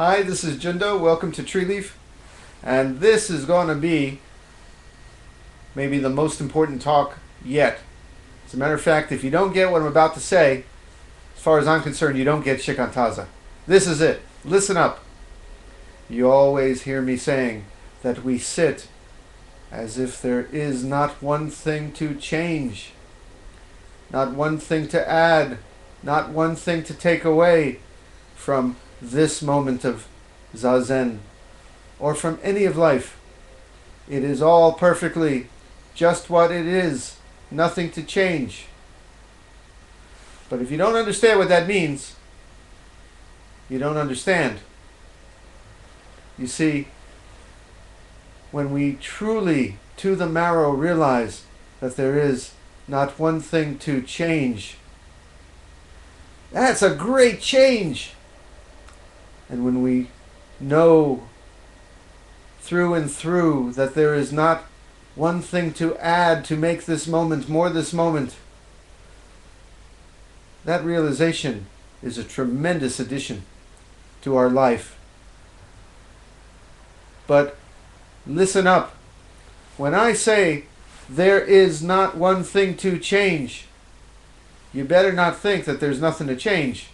Hi, this is Jundo. Welcome to Tree Leaf. And this is going to be maybe the most important talk yet. As a matter of fact, if you don't get what I'm about to say, as far as I'm concerned, you don't get Shikantaza. This is it. Listen up. You always hear me saying that we sit as if there is not one thing to change, not one thing to add, not one thing to take away from this moment of Zazen, or from any of life. It is all perfectly just what it is, nothing to change. But if you don't understand what that means, you don't understand. You see, when we truly, to the marrow, realize that there is not one thing to change, that's a great change. And when we know through and through that there is not one thing to add to make this moment more this moment, that realization is a tremendous addition to our life. But listen up. When I say there is not one thing to change, you better not think that there's nothing to change.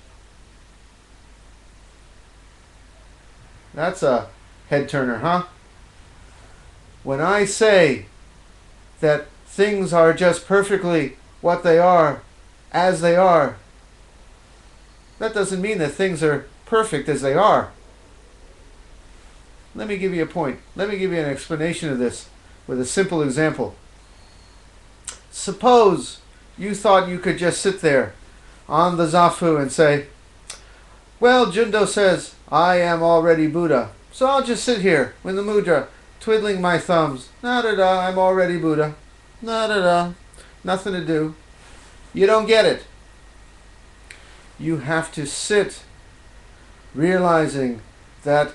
That's a head turner, huh? When I say that things are just perfectly what they are, as they are, that doesn't mean that things are perfect as they are. Let me give you a point. Let me give you an explanation of this with a simple example. Suppose you thought you could just sit there on the Zafu and say, well, Jundo says, I am already Buddha, so I'll just sit here in the mudra, twiddling my thumbs. Na-da-da, I'm already Buddha. Na-da-da, nothing to do. You don't get it. You have to sit, realizing that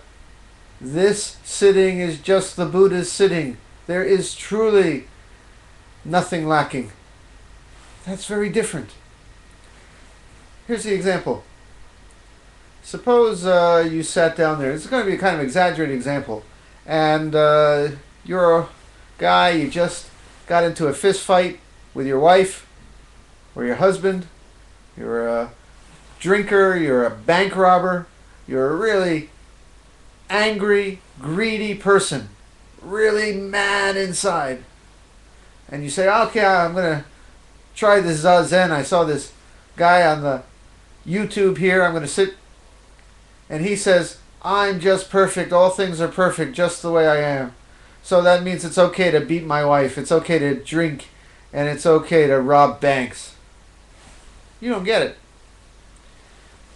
this sitting is just the Buddha's sitting. There is truly nothing lacking. That's very different. Here's the example. Suppose you sat down there. It's going to be a kind of exaggerated example. And you're a guy, you just got into a fist fight with your wife or your husband. You're a drinker, you're a bank robber. You're a really angry, greedy person. Really mad inside. And you say, okay, I'm going to try this Zazen. I saw this guy on the YouTube here. I'm going to sit. And he says, I'm just perfect. All things are perfect just the way I am. So that means it's okay to beat my wife. It's okay to drink. And it's okay to rob banks. You don't get it.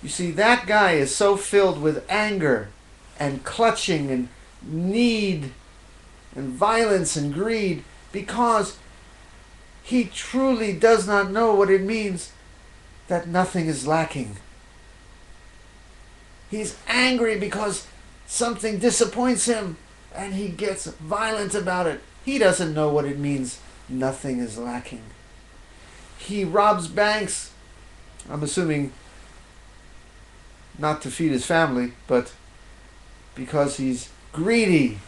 You see, that guy is so filled with anger and clutching and need and violence and greed because he truly does not know what it means that nothing is lacking. He's angry because something disappoints him and he gets violent about it. He doesn't know what it means nothing is lacking. He robs banks, I'm assuming not to feed his family, but because he's greedy.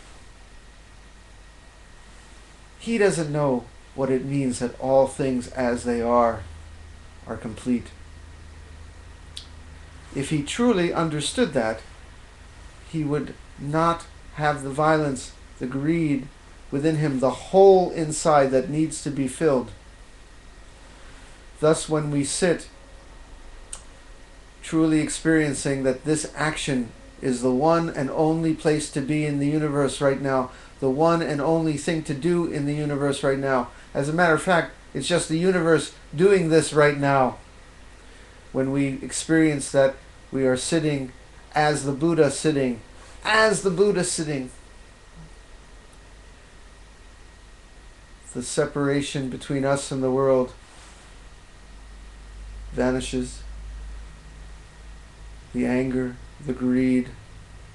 He doesn't know what it means that all things as they are complete. If he truly understood that, he would not have the violence, the greed within him, the hole inside that needs to be filled. Thus, when we sit, truly experiencing that this action is the one and only place to be in the universe right now, the one and only thing to do in the universe right now. As a matter of fact, it's just the universe doing this right now. When we experience that we are sitting as the Buddha sitting, as the Buddha sitting, the separation between us and the world vanishes. The anger, the greed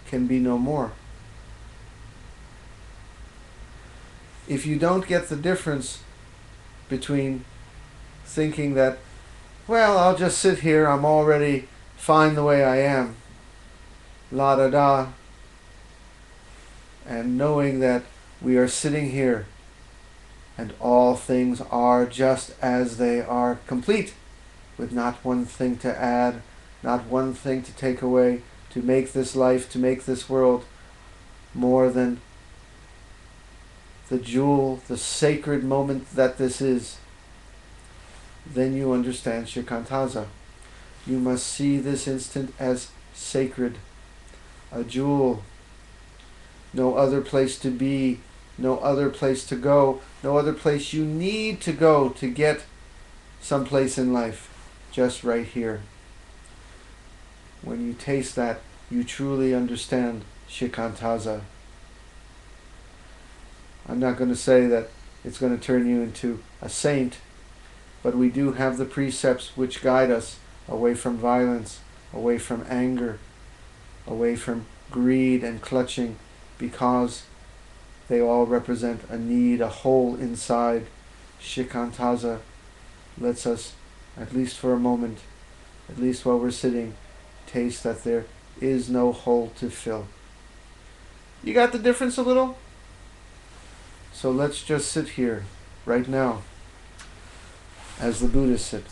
can be no more. If you don't get the difference between thinking that, well, I'll just sit here, I'm already fine the way I am, la da da, and knowing that we are sitting here and all things are just as they are, complete, with not one thing to add, not one thing to take away, to make this life, to make this world more than the jewel, the sacred moment that this is. Then you understand Shikantaza. You must see this instant as sacred, a jewel, no other place to be, no other place to go, no other place you need to go to get someplace in life, just right here. When you taste that, you truly understand Shikantaza. I'm not going to say that it's going to turn you into a saint, but we do have the precepts which guide us away from violence, away from anger, away from greed and clutching, because they all represent a need, a hole inside. Shikantaza lets us, at least for a moment, at least while we're sitting, taste that there is no hole to fill. You got the difference a little? So let's just sit here, right now, as the Buddhists sit.